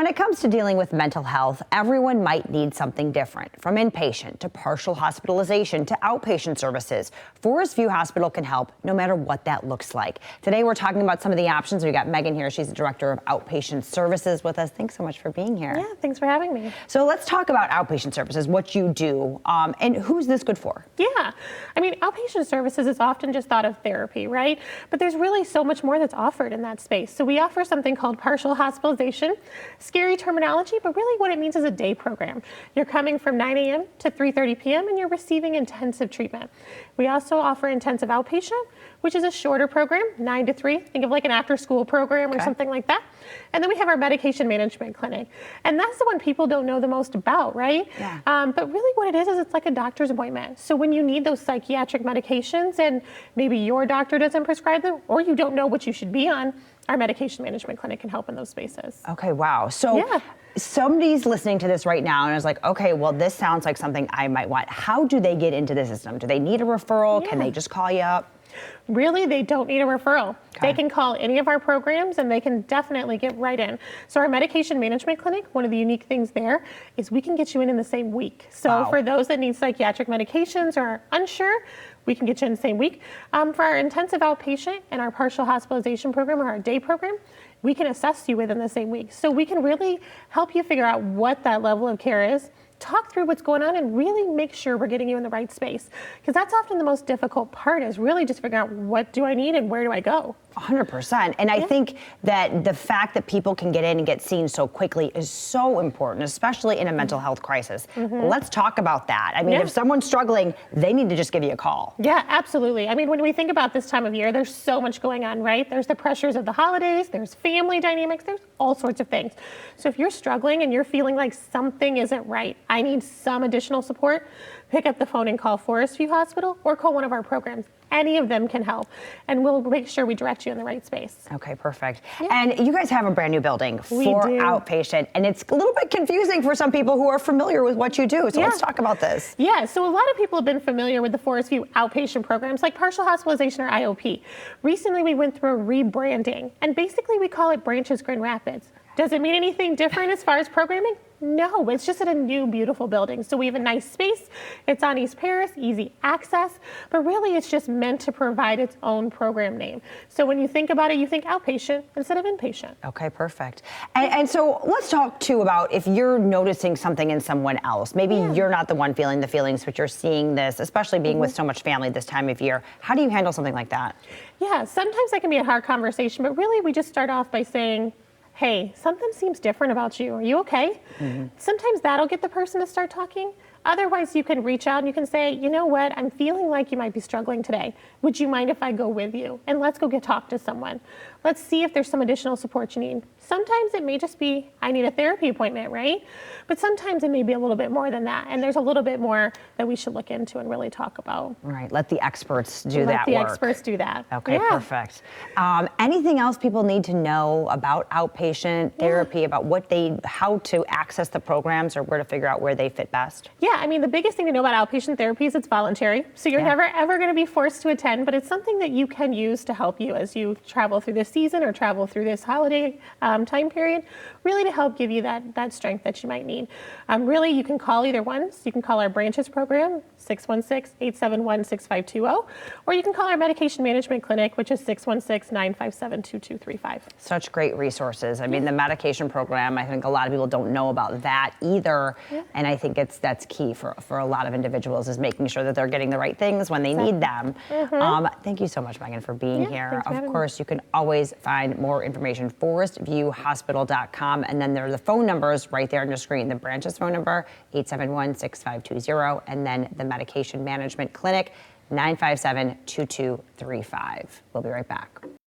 When it comes to dealing with mental health, everyone might need something different, from inpatient to partial hospitalization to outpatient services. Forest View Hospital can help no matter what that looks like. Today, we're talking about some of the options. We got Megan here. She's the director of Outpatient Services with us. Thanks so much for being here. Yeah, thanks for having me. So let's talk about outpatient services, what you do, and who's this good for? Yeah, I mean, outpatient services is often just thought of therapy, right? But there's really so much more that's offered in that space. So we offer something called partial hospitalization. Scary terminology, but really what it means is a day program. You're coming from 9 a.m. to 3:30 p.m. and you're receiving intensive treatment. We also offer intensive outpatient, which is a shorter program, 9 to 3. Think of like an after-school program or something like that. And then we have our medication management clinic. And that's the one people don't know the most about, right? Yeah. But really what it is it's like a doctor's appointment. So when you need those psychiatric medications and maybe your doctor doesn't prescribe them or you don't know what you should be on, our medication management clinic can help in those spaces. Okay, wow. So somebody's listening to this right now and is like, okay, well, this sounds like something I might want. How do they get into the system? Do they need a referral? Can they just call you up? Really, they don't need a referral. They can call any of our programs and they can definitely get right in. So our medication management clinic, one of the unique things there is we can get you in the same week. So for those that need psychiatric medications or are unsure, we can get you in the same week. For our intensive outpatient and our partial hospitalization program or our day program, we can assess you within the same week. So we can really help you figure out what that level of care is, talk through what's going on and really make sure we're getting you in the right space. Because that's often the most difficult part is really just figuring out what do I need and where do I go? 100%. And I think that the fact that people can get in and get seen so quickly is so important, especially in a mental health crisis. Let's talk about that. I mean, if someone's struggling, they need to just give you a call. Yeah, absolutely. I mean, when we think about this time of year, there's so much going on, right? There's the pressures of the holidays, there's family dynamics, there's all sorts of things. So if you're struggling and you're feeling like something isn't right, I need some additional support, pick up the phone and call Forest View Hospital or call one of our programs. Any of them can help, and we'll make sure we direct you in the right space. Okay, perfect. And you guys have a brand new building for outpatient, and it's a little bit confusing for some people who are familiar with what you do. So let's talk about this. Yeah, so a lot of people have been familiar with the Forest View outpatient programs like partial hospitalization or IOP. Recently, we went through a rebranding, and basically we call it Branches Grand Rapids. Does it mean anything different as far as programming? No, it's just at a new, beautiful building. So we have a nice space. It's on East Paris, easy access, but really it's just meant to provide its own program name. So when you think about it, you think outpatient instead of inpatient. Okay, perfect. And so let's talk too about if you're noticing something in someone else. Maybe you're not the one feeling the feelings, but you're seeing this, especially being with so much family this time of year. How do you handle something like that? Yeah, sometimes that can be a hard conversation, but really we just start off by saying, hey, something seems different about you. Are you okay? Sometimes that'll get the person to start talking. Otherwise, you can reach out and you can say, you know what, I'm feeling like you might be struggling today. Would you mind if I go with you? And let's go talk to someone. Let's see if there's some additional support you need. Sometimes it may just be, I need a therapy appointment, right? But sometimes it may be a little bit more than that. And there's a little bit more that we should look into and really talk about. Right, let the experts do that work. Let the experts do that. Okay, perfect. Anything else people need to know about outpatient therapy, about how to access the programs or where to figure out where they fit best? Yeah, I mean, the biggest thing to know about outpatient therapy is it's voluntary. So you're never, ever going to be forced to attend, but it's something that you can use to help you as you travel through this season or travel through this holiday time period, really to help give you that strength that you might need. Really, you can call either one. So you can call our Branches program, 616-871-6520, or you can call our medication management clinic, which is 616-957-2235. Such great resources. I mean, the medication program, I think a lot of people don't know about that either. And I think that's key for a lot of individuals is making sure that they're getting the right things when they need them. Thank you so much, Megan, for being here. Of course, you can always find more information, forestviewhospital.com, and then there are the phone numbers right there on your screen. The Branches phone number, 871-6520, and then the medication management clinic, 957-2235. We'll be right back.